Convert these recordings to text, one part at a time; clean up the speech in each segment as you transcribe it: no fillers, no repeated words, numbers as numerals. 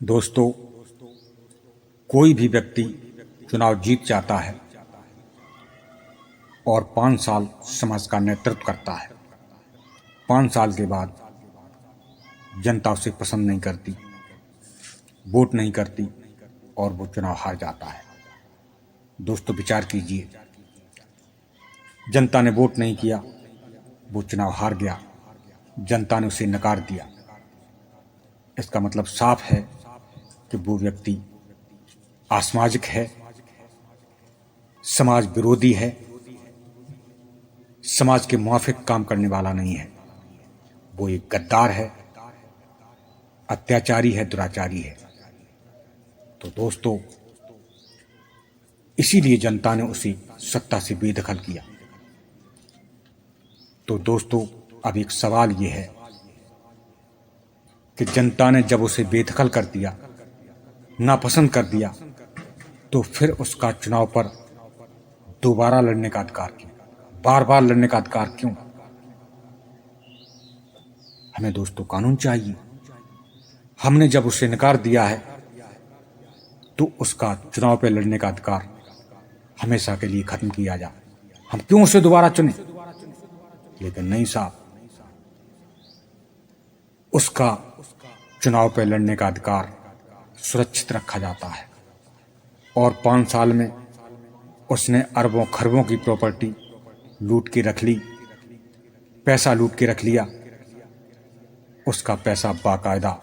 दोस्तों, कोई भी व्यक्ति चुनाव जीत जाता है और 5 साल समाज का नेतृत्व करता है। 5 साल के बाद जनता उसे पसंद नहीं करती, वोट नहीं करती और वो चुनाव हार जाता है। दोस्तों, विचार कीजिए, जनता ने वोट नहीं किया, वो चुनाव हार गया, जनता ने उसे नकार दिया। इसका मतलब साफ है कि वो व्यक्ति असामाजिक है, समाज विरोधी है, समाज के मुआफिक काम करने वाला नहीं है। वो एक गद्दार है, अत्याचारी है, दुराचारी है। तो दोस्तों, इसीलिए जनता ने उसे सत्ता से बेदखल किया। तो दोस्तों, अब एक सवाल ये है कि जनता ने जब उसे बेदखल कर दिया, नापसंद कर दिया, तो फिर उसका चुनाव पर दोबारा लड़ने का अधिकार क्यों, बार बार लड़ने का अधिकार क्यों? हमें दोस्तों कानून चाहिए। हमने जब उसे नकार दिया है तो उसका चुनाव पे लड़ने का अधिकार हमेशा के लिए खत्म किया जाए। हम क्यों उसे दोबारा चुने? लेकिन नहीं साहब, उसका चुनाव पे लड़ने का अधिकार सुरक्षित रखा जाता है। और 5 साल में उसने अरबों खरबों की प्रॉपर्टी लूट के रख ली, पैसा लूट के रख लिया। उसका पैसा बाकायदा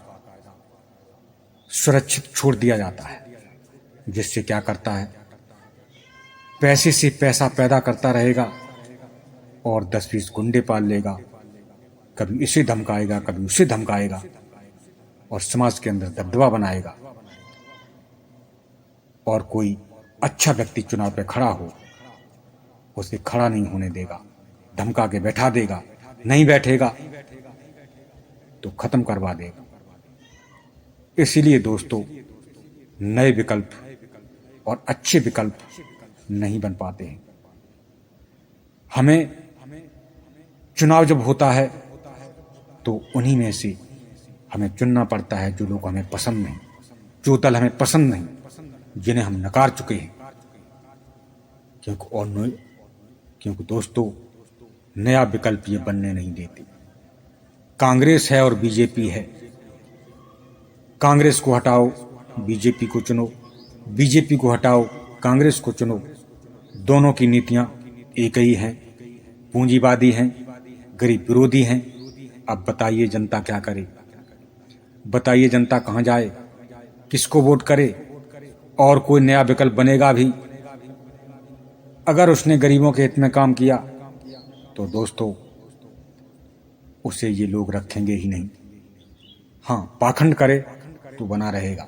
सुरक्षित छोड़ दिया जाता है, जिससे क्या करता है, पैसे से पैसा पैदा करता रहेगा और 10-20 गुंडे पाल लेगा। कभी इसे धमकाएगा, कभी उसे धमकाएगा और समाज के अंदर दबदबा बनाएगा। और कोई अच्छा व्यक्ति चुनाव पे खड़ा हो, उसे खड़ा नहीं होने देगा, धमका के बैठा देगा। नहीं बैठेगा तो खत्म करवा देगा। इसीलिए दोस्तों, नए विकल्प और अच्छे विकल्प नहीं बन पाते हैं। हमें चुनाव जब होता है तो उन्हीं में से हमें चुनना पड़ता है जो लोग हमें पसंद नहीं, जो दल हमें पसंद नहीं, जिन्हें हम नकार चुके हैं। क्योंकि दोस्तों, नया विकल्प ये बनने नहीं देते। कांग्रेस है और बीजेपी है। कांग्रेस को हटाओ, बीजेपी को चुनो, बीजेपी को हटाओ, कांग्रेस को चुनो। दोनों की नीतियां एक ही हैं, पूंजीवादी हैं, गरीब विरोधी हैं। अब बताइए जनता क्या करे? बताइए जनता कहां जाए, किसको वोट करे? और कोई नया विकल्प बनेगा भी? अगर उसने गरीबों के हित में काम किया तो दोस्तों, उसे ये लोग रखेंगे ही नहीं। हाँ, पाखंड करे तो बना रहेगा,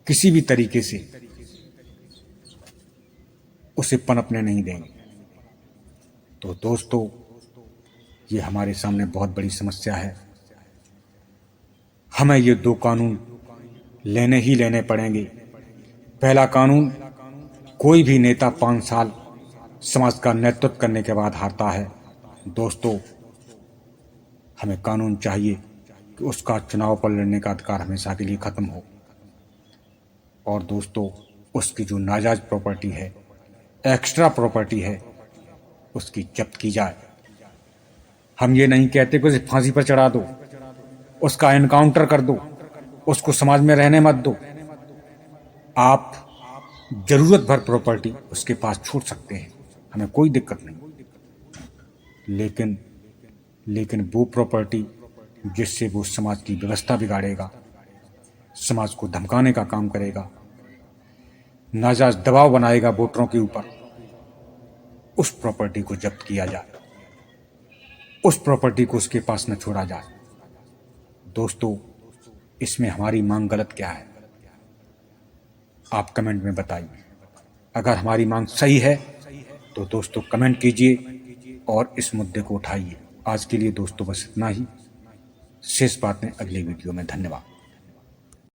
किसी भी तरीके से उसे पनपने नहीं देंगे। तो दोस्तों, ये हमारे सामने बहुत बड़ी समस्या है। हमें ये 2 कानून लेने ही लेने पड़ेंगे। पहला कानून, कोई भी नेता 5 साल समाज का नेतृत्व करने के बाद हारता है। दोस्तों, हमें कानून चाहिए कि उसका चुनाव पर लड़ने का अधिकार हमेशा के लिए खत्म हो। और दोस्तों, उसकी जो नाजायज प्रॉपर्टी है, एक्स्ट्रा प्रॉपर्टी है, उसकी जब्त की जाए। हम ये नहीं कहते कि उसे फांसी पर चढ़ा दो, उसका एनकाउंटर कर दो, उसको समाज में रहने मत दो। आप जरूरत भर प्रॉपर्टी उसके पास छोड़ सकते हैं, हमें कोई दिक्कत नहीं। लेकिन वो प्रॉपर्टी जिससे वो समाज की व्यवस्था बिगाड़ेगा, समाज को धमकाने का काम करेगा, नाजायज दबाव बनाएगा वोटरों के ऊपर, उस प्रॉपर्टी को जब्त किया जाए, उस प्रॉपर्टी को उसके पास न छोड़ा जाए। दोस्तों, इसमें हमारी मांग गलत क्या है? आप कमेंट में बताइए। अगर हमारी मांग सही है तो दोस्तों कमेंट कीजिए और इस मुद्दे को उठाइए। आज के लिए दोस्तों बस इतना ही। शेष बातें अगले वीडियो में। धन्यवाद।